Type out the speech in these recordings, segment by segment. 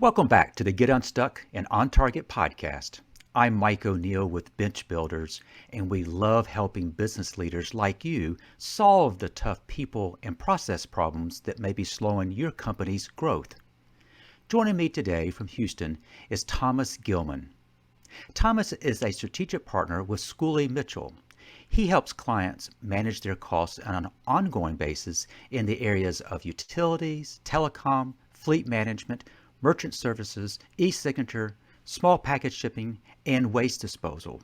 Welcome back to the Get Unstuck and On Target podcast. I'm Mike O'Neill with Bench Builders, and we love helping business leaders like you solve the tough people and process problems that may be slowing your company's growth. Joining me today from Houston is Thomas Gilman. Thomas is a strategic partner with Schooley Mitchell. He helps clients manage their costs on an ongoing basis in the areas of utilities, telecom, fleet management, merchant services, e-signature, small package shipping, and waste disposal.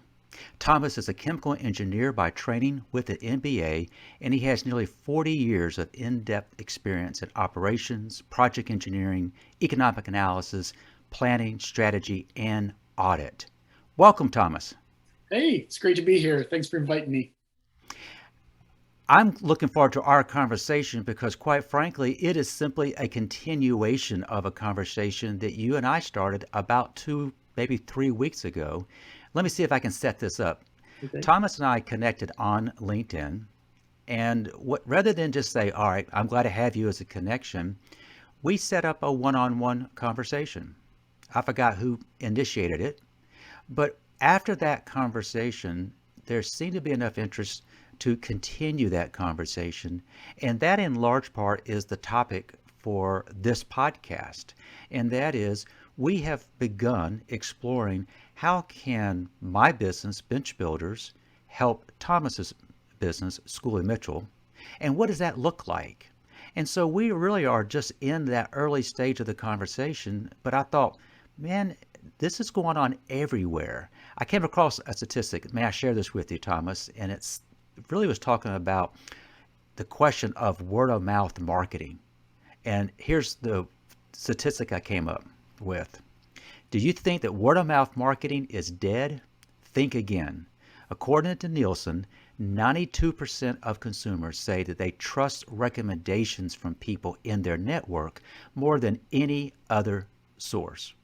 Thomas is a chemical engineer by training with an MBA, and he has nearly 40 years of in-depth experience in operations, project engineering, economic analysis, planning, strategy, and audit. Welcome, Thomas. Hey, it's great to be here. Thanks for inviting me. I'm looking forward to our conversation because, quite frankly, it is simply a continuation of a conversation that you and I started about 2, maybe 3 weeks ago. Let me see if I can set this up. Okay. Thomas and I connected on LinkedIn, and rather than just say, "All right, I'm glad to have you as a connection," we set up a one-on-one conversation. I forgot who initiated it, but after that conversation, there seemed to be enough interest to continue that conversation. And that, in large part, is the topic for this podcast. And that is, we have begun exploring how can my business, Bench Builders, help Thomas's business, Schooley Mitchell, and what does that look like? And so we really are just in that early stage of the conversation, but I thought, man, this is going on everywhere. I came across a statistic. May I share this with you, Thomas? And it really was talking about the question of word of mouth marketing. And here's the statistic I came up with. Do you think that word of mouth marketing is dead? Think again. According to Nielsen, 92% of consumers say that they trust recommendations from people in their network more than any other source.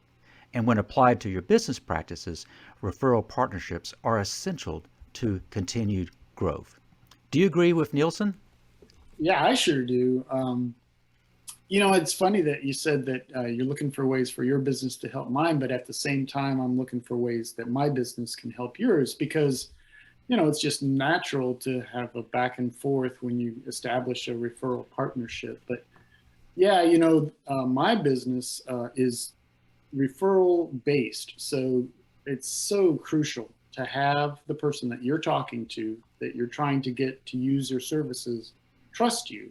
And when applied to your business practices, referral partnerships are essential to continued growth. Do you agree with Nielsen? Yeah, I sure do. It's funny that you said that you're looking for ways for your business to help mine, but at the same time, I'm looking for ways that my business can help yours because, it's just natural to have a back and forth when you establish a referral partnership. But yeah, my business is referral based. So it's so crucial to have the person that you're talking to, that you're trying to get to use your services, trust you.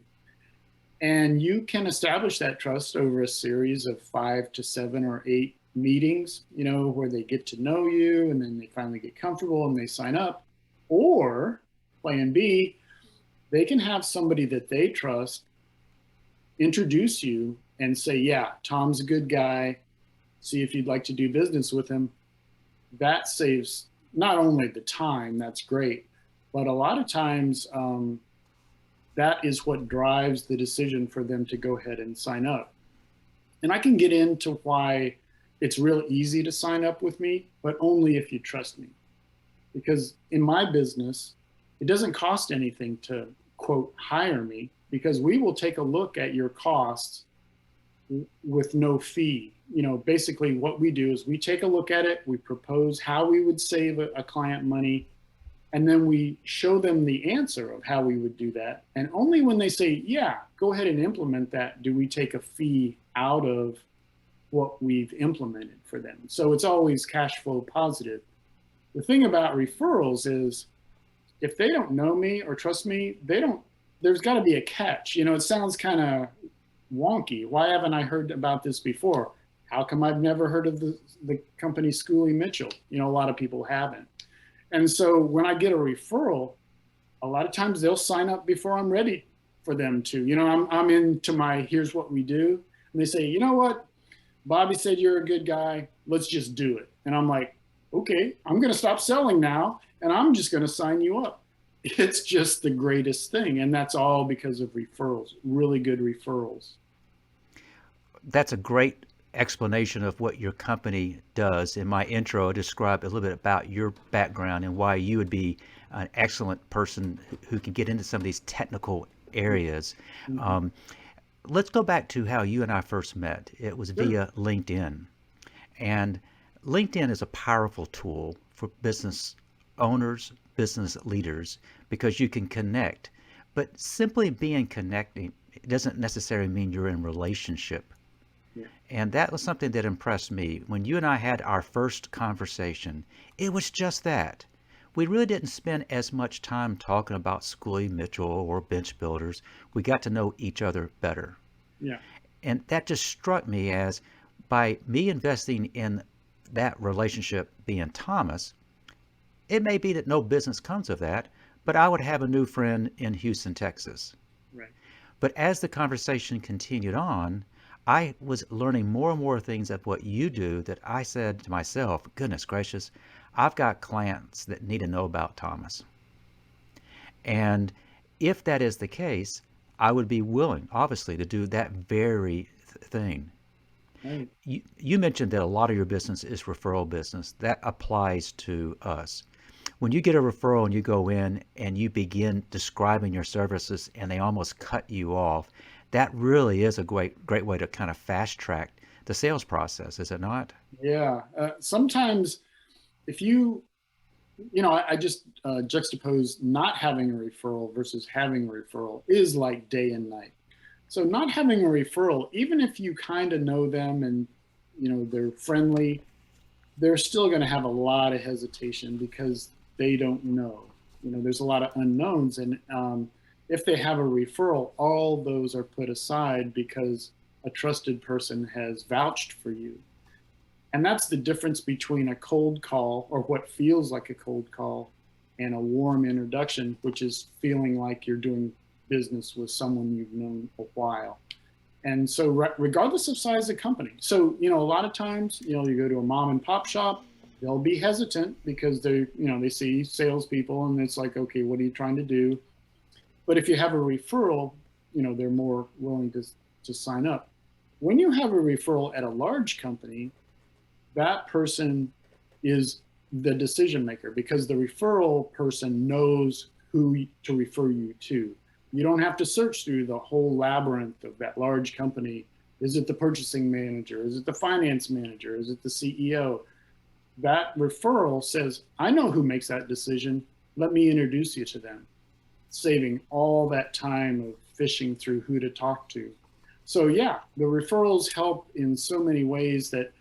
And you can establish that trust over a series of 5 to 7 or 8 meetings, where they get to know you and then they finally get comfortable and they sign up. Or plan B, they can have somebody that they trust introduce you and say, yeah, Tom's a good guy. See if you'd like to do business with him. That saves not only the time, that's great, but a lot of times that is what drives the decision for them to go ahead and sign up. And I can get into why it's real easy to sign up with me, but only if you trust me. Because in my business, it doesn't cost anything to, quote, hire me, because we will take a look at your costs with no fee. Basically what we do is we take a look at it, we propose how we would save a client money, and then we show them the answer of how we would do that. And only when they say, yeah, go ahead and implement that, do we take a fee out of what we've implemented for them. So it's always cash flow positive. The thing about referrals is if they don't know me or trust me, there's got to be a catch. It sounds kind of wonky. Why haven't I heard about this before? How come I've never heard of the company Schooley Mitchell? A lot of people haven't. And so when I get a referral, a lot of times they'll sign up before I'm ready for them to. I'm into my here's what we do. And they say, you know what? Bobby said you're a good guy. Let's just do it. And I'm like, okay, I'm going to stop selling now and I'm just going to sign you up. It's just the greatest thing. And that's all because of referrals, really good referrals. That's a great explanation of what your company does. In my intro, I described a little bit about your background and why you would be an excellent person who can get into some of these technical areas. Mm-hmm. Um, let's go back to how you and I first met. It was Sure. via LinkedIn. And LinkedIn is a powerful tool for business owners, business leaders, because you can connect. But simply being connecting doesn't necessarily mean you're in relationship. Yeah. And that was something that impressed me. When you and I had our first conversation, it was just that. We really didn't spend as much time talking about Schoolie Mitchell or bench builders. We got to know each other better. Yeah. And that just struck me as by me investing in that relationship being Thomas, it may be that no business comes of that, but I would have a new friend in Houston, Texas. Right. But as the conversation continued on, I was learning more and more things of what you do that I said to myself, goodness gracious, I've got clients that need to know about Thomas. And if that is the case, I would be willing, obviously, to do that very thing. Right. You mentioned that a lot of your business is referral business. That applies to us. When you get a referral and you go in and you begin describing your services and they almost cut you off, that really is a great way to kind of fast track the sales process, is it not? Yeah. Sometimes if I just juxtapose not having a referral versus having a referral is like day and night. So not having a referral, even if you kind of know them and they're friendly, they're still going to have a lot of hesitation because they don't know. There's a lot of unknowns, and if they have a referral, all those are put aside because a trusted person has vouched for you. And that's the difference between a cold call or what feels like a cold call and a warm introduction, which is feeling like you're doing business with someone you've known a while. And so, regardless of size of company, so a lot of times, you go to a mom and pop shop, they'll be hesitant because they see salespeople and it's like, okay, what are you trying to do? But if you have a referral, they're more willing to sign up. When you have a referral at a large company, that person is the decision maker because the referral person knows who to refer you to. You don't have to search through the whole labyrinth of that large company. Is it the purchasing manager? Is it the finance manager? Is it the CEO? That referral says, I know who makes that decision. Let me introduce you to them, saving all that time of fishing through who to talk to. So, yeah, the referrals help in so many ways that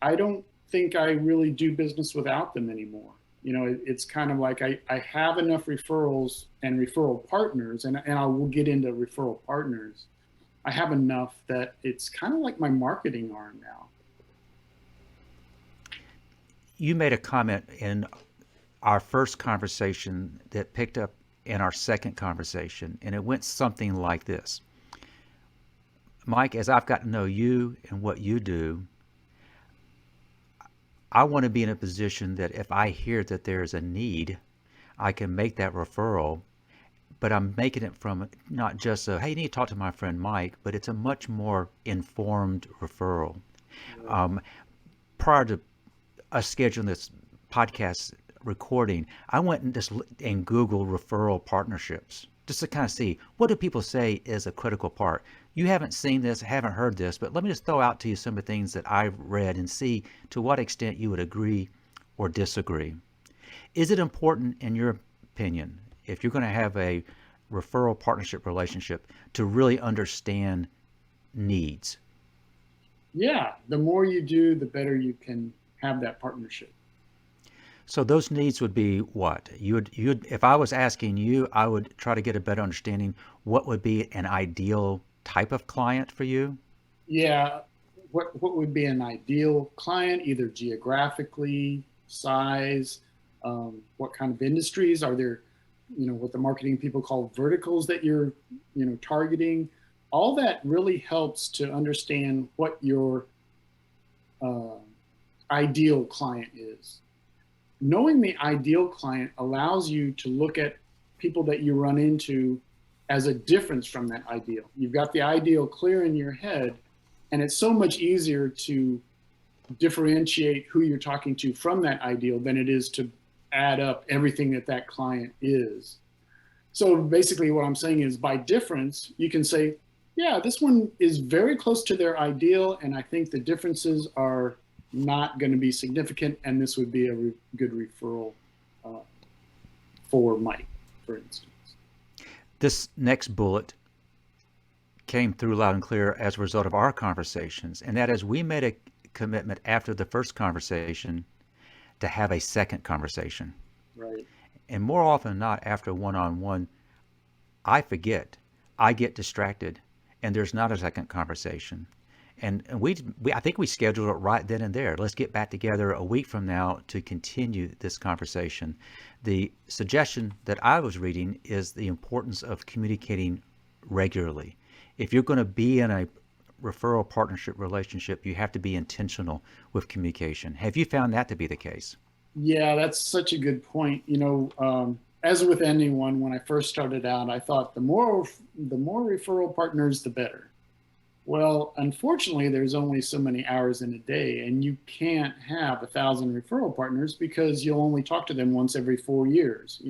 I don't think I really do business without them anymore. It's kind of like I have enough referrals and referral partners, and I will get into referral partners. I have enough that it's kind of like my marketing arm now. You made a comment in our first conversation that picked up in our second conversation, and it went something like this. Mike, as I've got to know you and what you do, I want to be in a position that if I hear that there's a need, I can make that referral, but I'm making it from not just a, hey, you need to talk to my friend Mike, but it's a much more informed referral. Right. Um, Prior to us scheduling this podcast recording, I went and just and Googled referral partnerships just to kind of see what do people say is a critical part. You haven't seen this, haven't heard this, but let me just throw out to you some of the things that I've read and see to what extent you would agree or disagree. Is it important, in your opinion, if you're going to have a referral partnership relationship, to really understand needs? Yeah, the more you do, the better you can have that partnership. So those needs would be what? You'd if I was asking you, I would try to get a better understanding what would be an ideal type of client for you. Yeah, what would be an ideal client, either geographically, size, what kind of industries are there? What the marketing people call verticals that you're targeting. All that really helps to understand what your uh, ideal client is. Knowing the ideal client allows you to look at people that you run into as a difference from that ideal. You've got the ideal clear in your head, and it's so much easier to differentiate who you're talking to from that ideal than it is to add up everything that client is. So basically, what I'm saying is by difference, you can say, Yeah, this one is very close to their ideal, and I think the differences are not going to be significant. And this would be a good referral uh, for Mike, for instance. This next bullet came through loud and clear as a result of our conversations, and that is we made a commitment after the first conversation to have a second conversation. Right. And more often than not, after one on one, I forget, I get distracted, and there's not a second conversation. And I think we scheduled it right then and there. Let's get back together a week from now to continue this conversation. The suggestion that I was reading is the importance of communicating regularly. If you're going to be in a referral partnership relationship, you have to be intentional with communication. Have you found that to be the case? Yeah, that's such a good point. As with anyone, when I first started out, I thought the more referral partners, the better. Well, unfortunately, there's only so many hours in a day, and you can't have 1,000 referral partners because you'll only talk to them once every 4 years.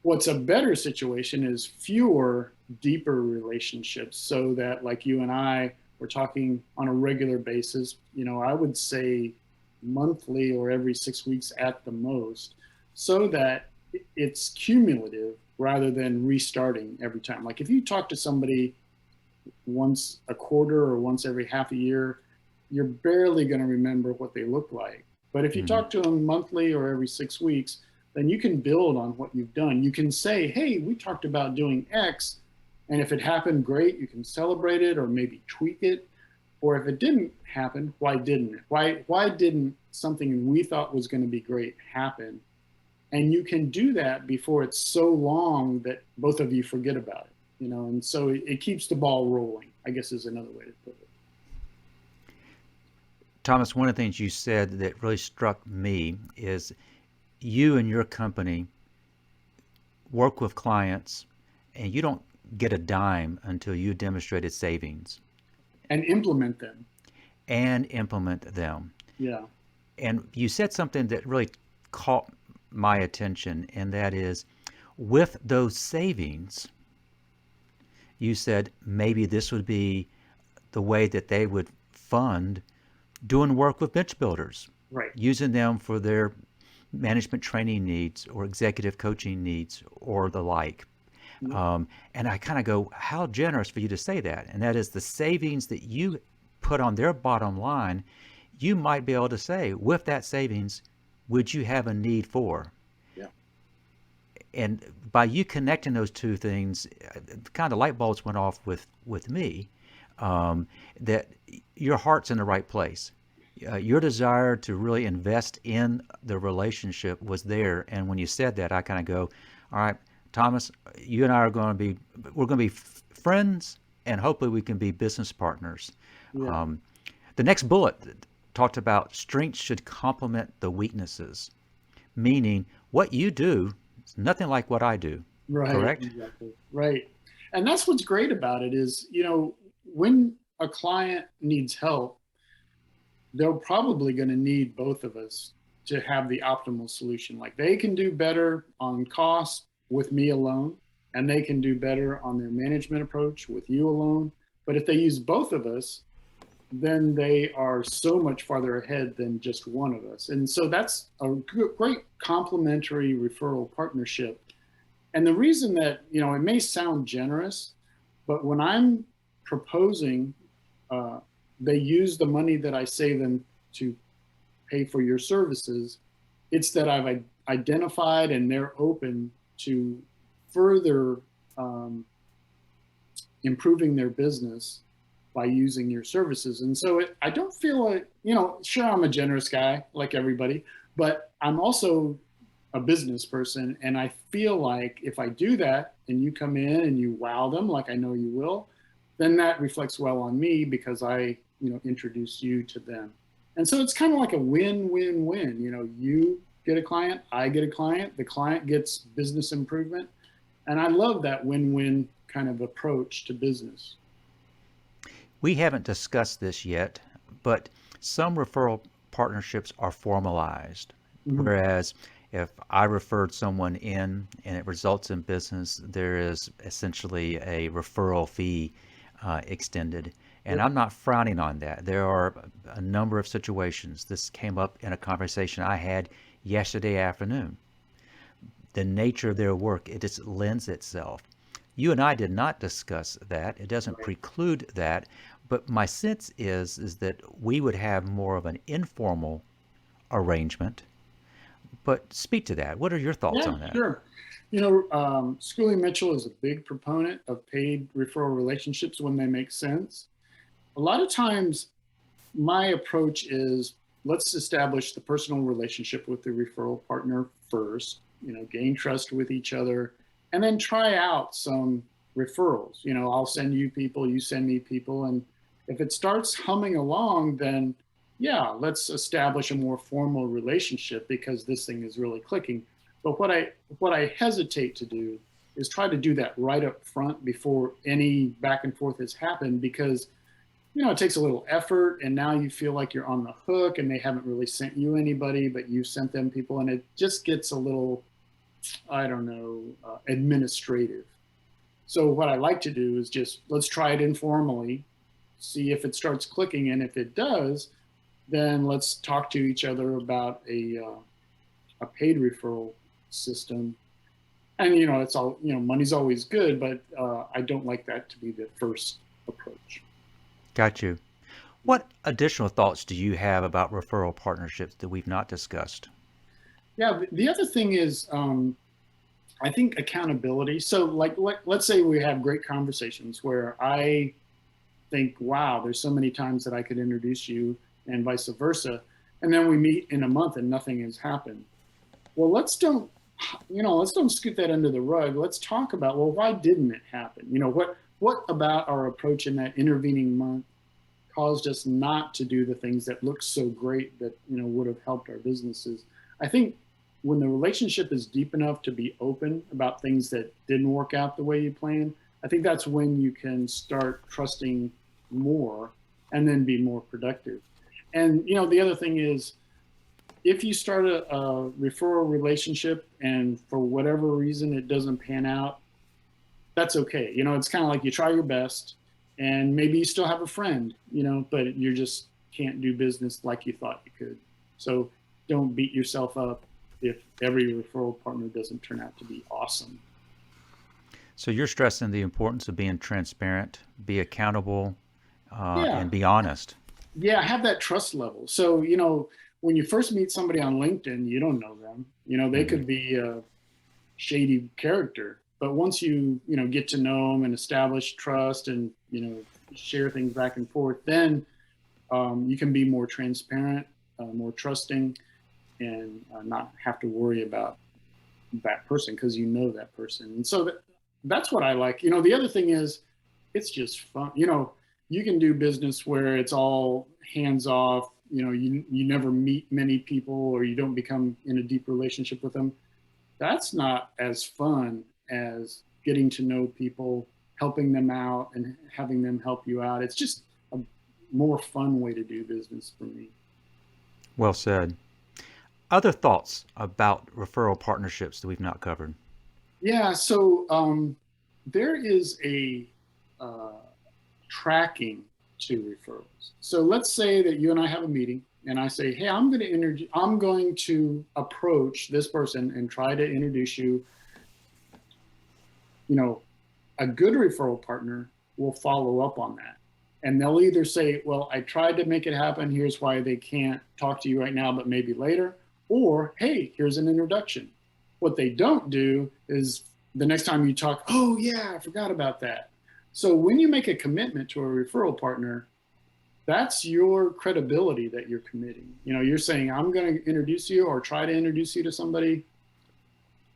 What's a better situation is fewer, deeper relationships, so that, like you and I, we're talking on a regular basis. I would say monthly or every 6 weeks at the most, so that it's cumulative rather than restarting every time. Like if you talk to somebody once a quarter or once every half a year, you're barely going to remember what they look like. But if you Mm-hmm. talk to them monthly or every 6 weeks, then you can build on what you've done. You can say, hey, we talked about doing X. And if it happened, great, you can celebrate it or maybe tweak it. Or if it didn't happen, why didn't it? Why didn't something we thought was going to be great happen? And you can do that before it's so long that both of you forget about it. And so it keeps the ball rolling, I guess is another way to put it. Thomas, one of the things you said that really struck me is you and your company work with clients and you don't get a dime until you demonstrated savings And implement them. and implement them. Yeah. And you said something that really caught my attention, and that is with those savings, you said maybe this would be the way that they would fund doing work with bench builders, Right. using them for their management training needs or executive coaching needs or the like. Yeah. And I kind of go, how generous for you to say that. And that is the savings that you put on their bottom line, you might be able to say, with that savings, would you have a need for? Yeah. And by you connecting those two things, kind of light bulbs went off with me, that your heart's in the right place. Your desire to really invest in the relationship was there. And when you said that, I kind of go, all right, Thomas, you and I we're going to be friends, and hopefully we can be business partners. Yeah. Um, the next bullet talked about strengths should complement the weaknesses, meaning what you do is nothing like what I do, Right. correct? Exactly. Right. And that's what's great about it is, when a client needs help, they're probably going to need both of us to have the optimal solution. Like they can do better on cost with me alone, and they can do better on their management approach with you alone. But if they use both of us, then they are so much farther ahead than just one of us. And so that's a great complementary referral partnership. And the reason that, it may sound generous, but when I'm proposing, uh, they use the money that I save them to pay for your services, it's that I've identified and they're open to further um, improving their business by using your services. And so I don't feel like, sure, I'm a generous guy like everybody, but I'm also a business person. And I feel like if I do that and you come in and you wow them, like I know you will, then that reflects well on me because I, introduce you to them. And so it's kind of like a win-win-win. You get a client, I get a client, the client gets business improvement. And I love that win-win kind of approach to business. We haven't discussed this yet, but some referral partnerships are formalized. Mhm. Whereas if I referred someone in and it results in business, there is essentially a referral fee extended. And Yep. I'm not frowning on that. There are a number of situations. This came up in a conversation I had yesterday afternoon. The nature of their work, it just lends itself. You and I did not discuss that. It doesn't Right. preclude that, but my sense is that we would have more of an informal arrangement. But speak to that. What are your thoughts Yeah, on that? sure. Schooling Mitchell is a big proponent of paid referral relationships when they make sense. A lot of times, my approach is let's establish the personal relationship with the referral partner first, gain trust with each other, and then try out some referrals. I'll send you people, you send me people. And if it starts humming along, then yeah, let's establish a more formal relationship because this thing is really clicking. But what I hesitate to do is try to do that right up front before any back and forth has happened because it takes a little effort and now you feel like you're on the hook and they haven't really sent you anybody, but you sent them people and it just gets a little, I don't know, administrative. So what I like to do is just let's try it informally, see if it starts clicking, and if it does, then let's talk to each other about a paid referral system. And it's all money's always good, but I don't like that to be the first approach. Got you. What additional thoughts do you have about referral partnerships that we've not discussed? Yeah, the other thing is I think accountability. So, like, let's say we have great conversations where I think, wow, there's so many times that I could introduce you, and vice versa. And then we meet in a month and nothing has happened. Well, let's don't scoot that under the rug. Let's talk about, well, why didn't it happen? What about our approach in that intervening month caused us not to do the things that looked so great that would have helped our businesses. I think when the relationship is deep enough to be open about things that didn't work out the way you planned, I think that's when you can start trusting more and then be more productive. And the other thing is if you start a referral relationship and for whatever reason it doesn't pan out, that's okay. It's kind of like you try your best and maybe you still have a friend, but you just can't do business like you thought you could. So don't beat yourself up if every referral partner doesn't turn out to be awesome. So you're stressing the importance of being transparent, be accountable, Yeah. and be honest. Yeah. Have that trust level. So, when you first meet somebody on LinkedIn, you don't know them. They Hmm. could be a shady character, but once you get to know them and establish trust and, share things back and forth, then you can be more transparent, more trusting, and not have to worry about that person because you know that person. And so that's what I like. The other thing is it's just fun. You can do business where it's all hands off. You never meet many people or you don't become in a deep relationship with them. That's not as fun as getting to know people, helping them out, and having them help you out. It's just a more fun way to do business for me. Well said. Other thoughts about referral partnerships that we've not covered? Yeah, so there is a uh, tracking to referrals. So let's say that you and I have a meeting, and I say, "Hey, I'm going to approach this person and try to introduce you." You know, a good referral partner will follow up on that. And they'll either say, well, I tried to make it happen. Here's why they can't talk to you right now, but maybe later. Or, hey, here's an introduction. What they don't do is the next time you talk, oh, yeah, I forgot about that. So when you make a commitment to a referral partner, that's your credibility that you're committing. You're saying, I'm going to introduce you or try to introduce you to somebody.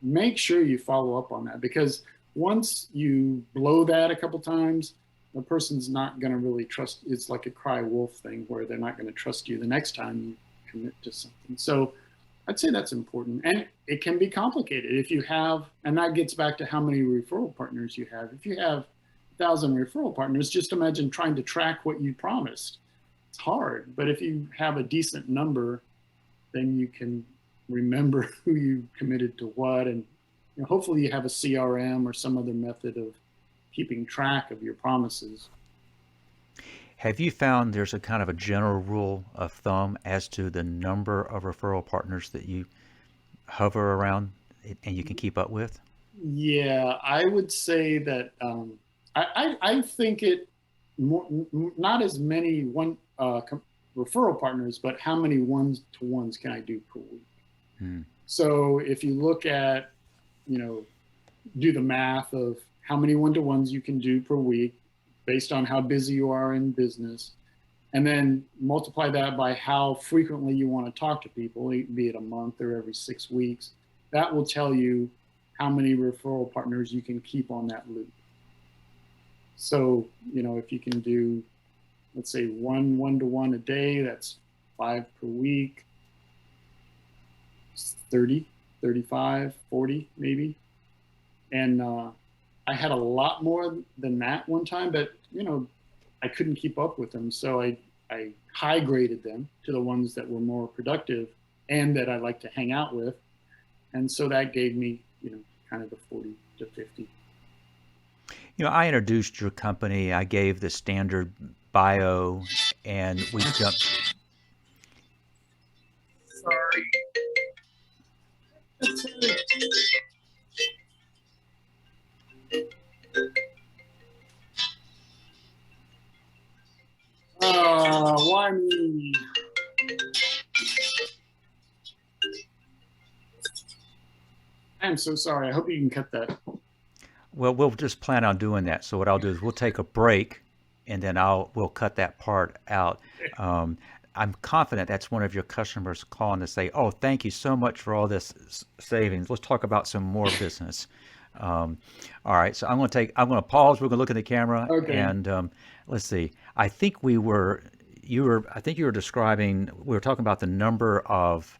Make sure you follow up on that because once you blow that a couple times, the person's not going to really trust. It's like a cry wolf thing where they're not going to trust you the next time you commit to something. So I'd say that's important. And it can be complicated if you have, and that gets back to how many referral partners you have. If you have 1,000 referral partners, just imagine trying to track what you promised. It's hard. But if you have a decent number, then you can remember who you committed to what. And hopefully you have a CRM or some other method of keeping track of your promises. Have you found there's a kind of a general rule of thumb as to the number of referral partners that you hover around and you can keep up with? Yeah, I would say that I think it more, not as many referral partners, but how many one-to-ones can I do per week? Hmm. So if you look at, you know, do the math of how many one-to-ones you can do per week based on how busy you are in business, and then multiply that by how frequently you want to talk to people, be it a month or every 6 weeks, that will tell you how many referral partners you can keep on that loop. So, if you can do, let's say one-to-one a day, that's 5 per week, 30, 35, 40 maybe. And I had a lot more than that one time, but I couldn't keep up with them. So I high graded them to the ones that were more productive and that I like to hang out with. And so that gave me, kind of the 40 to 50. I introduced your company. I gave the standard bio, and we jumped. Sorry. Why me? I'm so sorry. I hope you can cut that. Well, we'll just plan on doing that. So what I'll do is we'll take a break, and then we'll cut that part out. Um, I'm confident that's one of your customers calling to say, "Oh, thank you so much for all this savings. Let's talk about some more business." Um, all right, so I'm going to pause. We're going to look at the camera, Okay. and let's see. I think you were describing. We were talking about the number of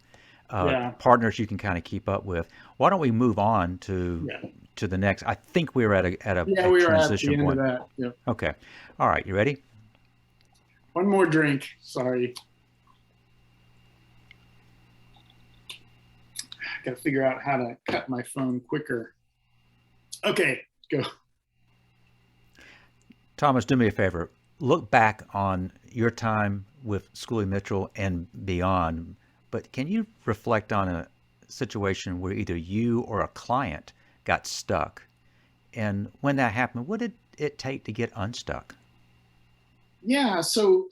Yeah. partners you can kind of keep up with. Why don't we move on Yeah. to the next? I think we were Yeah. a We are at the transition end of point. that. Yep. Okay. All right. You ready? One more drink. Sorry. I got to figure out how to cut my phone quicker. Okay. Go. Thomas, do me a favor. Look back on your time with Schoolie Mitchell and beyond, but can you reflect on a situation where either you or a client got stuck? And when that happened, what did it take to get unstuck? Yeah. So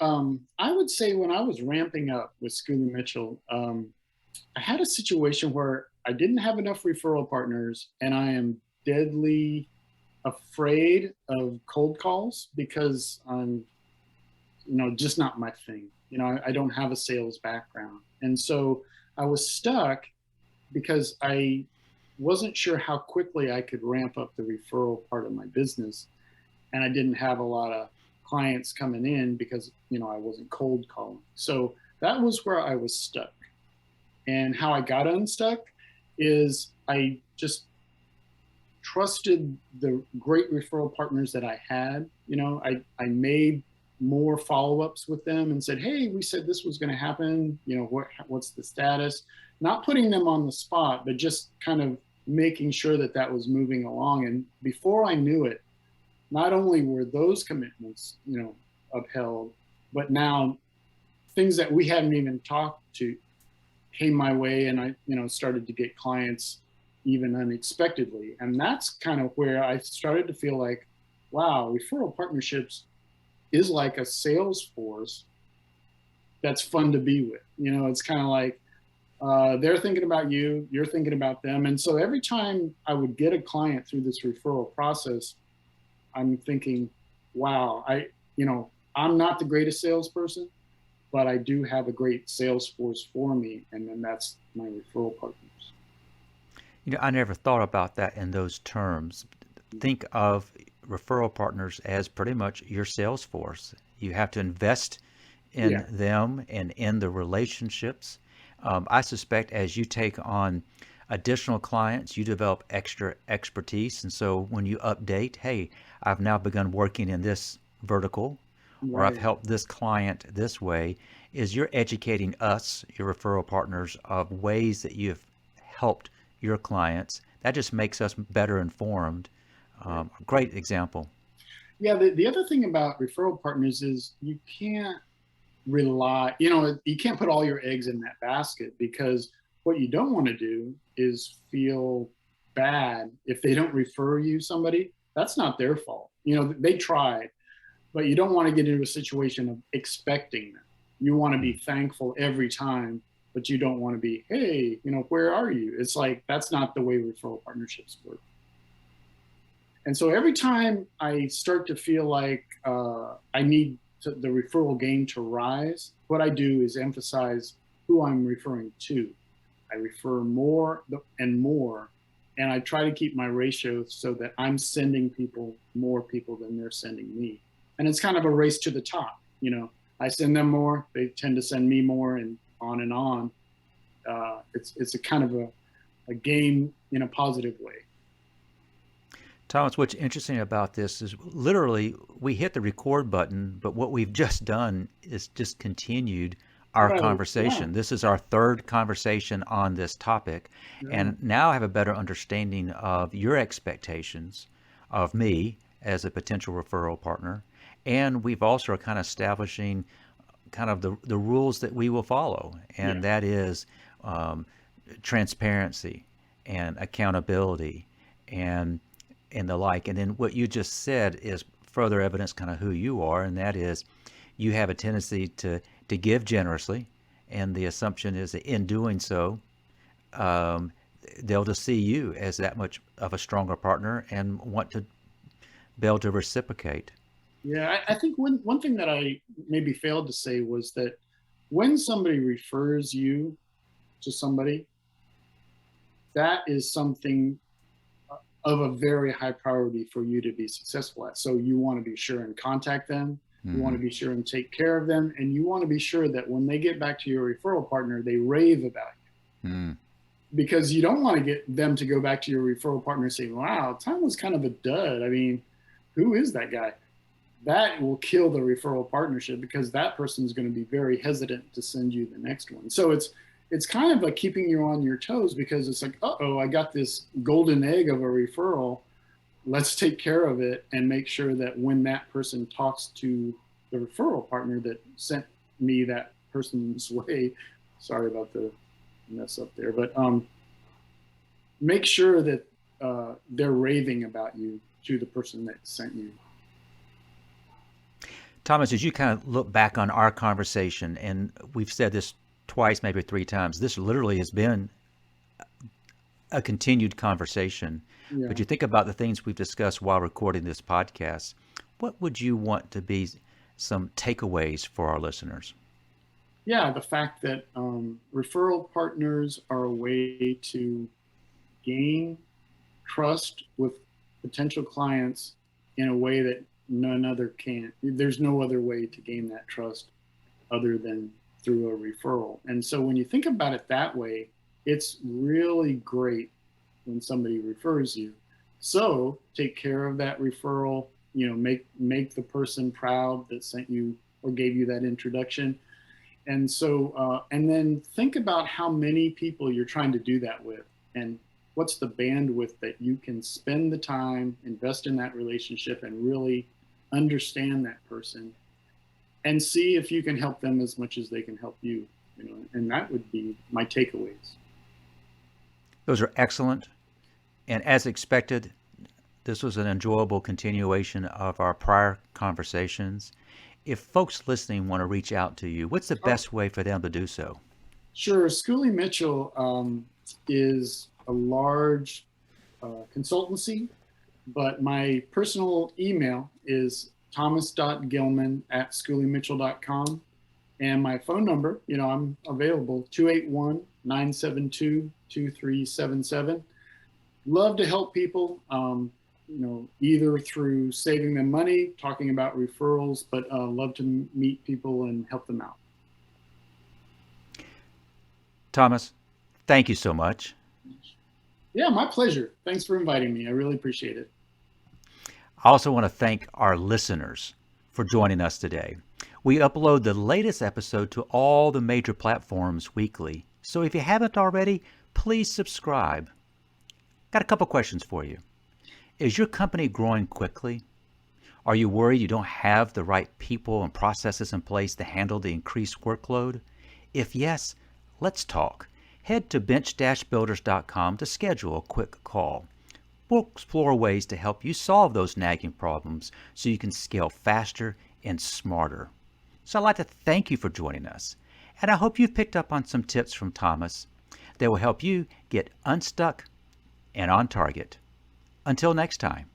I would say when I was ramping up with Schoolie Mitchell, I had a situation where I didn't have enough referral partners, and I am deadly afraid of cold calls because I'm, just not my thing. I don't have a sales background. And so I was stuck because I wasn't sure how quickly I could ramp up the referral part of my business. And I didn't have a lot of clients coming in because, I wasn't cold calling. So that was where I was stuck. And how I got unstuck is I just trusted the great referral partners that I had. I made more follow-ups with them and said, "Hey, we said this was going to happen. What's the status?" Not putting them on the spot, but just kind of making sure that that was moving along. And before I knew it, not only were those commitments, upheld, but now things that we hadn't even talked to came my way, and I, started to get clients even unexpectedly. And that's kind of where I started to feel like, wow, referral partnerships is like a sales force that's fun to be with. It's kind of like they're thinking about you, you're thinking about them. And so every time I would get a client through this referral process, I'm thinking, wow, I'm not the greatest salesperson, but I do have a great sales force for me. And then that's my referral partners. I never thought about that in those terms. Think of referral partners as pretty much your sales force. You have to invest Yeah. in them and in the relationships. I suspect as you take on additional clients, you develop extra expertise. And so when you update, hey, I've now begun working in this vertical, or I've Right. helped this client this way, is you're educating us, your referral partners, of ways that you've helped your clients. That just makes us better informed. Right. Great example. Yeah, the other thing about referral partners is you can't rely, you can't put all your eggs in that basket, because what you don't want to do is feel bad if they don't refer you somebody. That's not their fault. They tried, but you don't want to get into a situation of expecting them. You want to be thankful every time, but you don't want to be, hey, where are you? It's like, that's not the way referral partnerships work. And so every time I start to feel like I need the referral game to rise, what I do is emphasize who I'm referring to. I refer more and more, and I try to keep my ratio so that I'm sending more people than they're sending me. And it's kind of a race to the top. I send them more, they tend to send me more, and on and on. It's a kind of a game in a positive way. Thomas, what's interesting about this is literally we hit the record button, but what we've just done is just continued our Right. Yeah. conversation. This is our third conversation on this topic. Yeah. And now I have a better understanding of your expectations of me as a potential referral partner. And we've also kind of establishing kind of the rules that we will follow. Yeah. And that is transparency and accountability and the like. And then what you just said is further evidence kind of who you are, and that is you have a tendency to give generously, and the assumption is that in doing so, um, they'll just see you as that much of a stronger partner and want to be able to reciprocate. Yeah, I think one thing that I maybe failed to say was that when somebody refers you to somebody, that is something of a very high priority for you to be successful at. So you want to be sure and contact them. You want Mm-hmm. to be sure and take care of them. And you want to be sure that when they get back to your referral partner, they rave about you. Mm-hmm. Because you don't want to get them to go back to your referral partner and say, wow, Tom was kind of a dud. I mean, who is that guy? That will kill the referral partnership, because that person is going to be very hesitant to send you the next one. So it's kind of like keeping you on your toes, because it's like, uh-oh, I got this golden egg of a referral. Let's take care of it and make sure that when that person talks to the referral partner that sent me that person's way, sorry about the mess up there, but make sure that they're raving about you to the person that sent you. Thomas, as you kind of look back on our conversation, and we've said this twice, maybe three times, this literally has been a continued conversation. Yeah. But you think about the things we've discussed while recording this podcast, what would you want to be some takeaways for our listeners? Yeah, the fact that referral partners are a way to gain trust with potential clients in a way that none other can. There's no other way to gain that trust other than through a referral. And so when you think about it that way, it's really great when somebody refers you. So take care of that referral, make the person proud that sent you or gave you that introduction. And so, and then think about how many people you're trying to do that with, and what's the bandwidth that you can spend the time, invest in that relationship, and really understand that person, and see if you can help them as much as they can help you. And that would be my takeaways. Those are excellent. And as expected, this was an enjoyable continuation of our prior conversations. If folks listening want to reach out to you, what's the Oh, best way for them to do so? sure. Schooley Mitchell is a large consultancy, but my personal email is thomas.gilman@schooleymitchell.com. And my phone number, I'm available, 281-972-2377. Love to help people, either through saving them money, talking about referrals, but love to meet people and help them out. Thomas, thank you so much. Yeah, my pleasure. Thanks for inviting me. I really appreciate it. I also want to thank our listeners for joining us today. We upload the latest episode to all the major platforms weekly, so if you haven't already, please subscribe. Got a couple questions for you. Is your company growing quickly? Are you worried you don't have the right people and processes in place to handle the increased workload? If yes, let's talk. Head to bench-builders.com to schedule a quick call. We'll explore ways to help you solve those nagging problems so you can scale faster and smarter. So I'd like to thank you for joining us, and I hope you've picked up on some tips from Thomas that will help you get unstuck and on target. Until next time.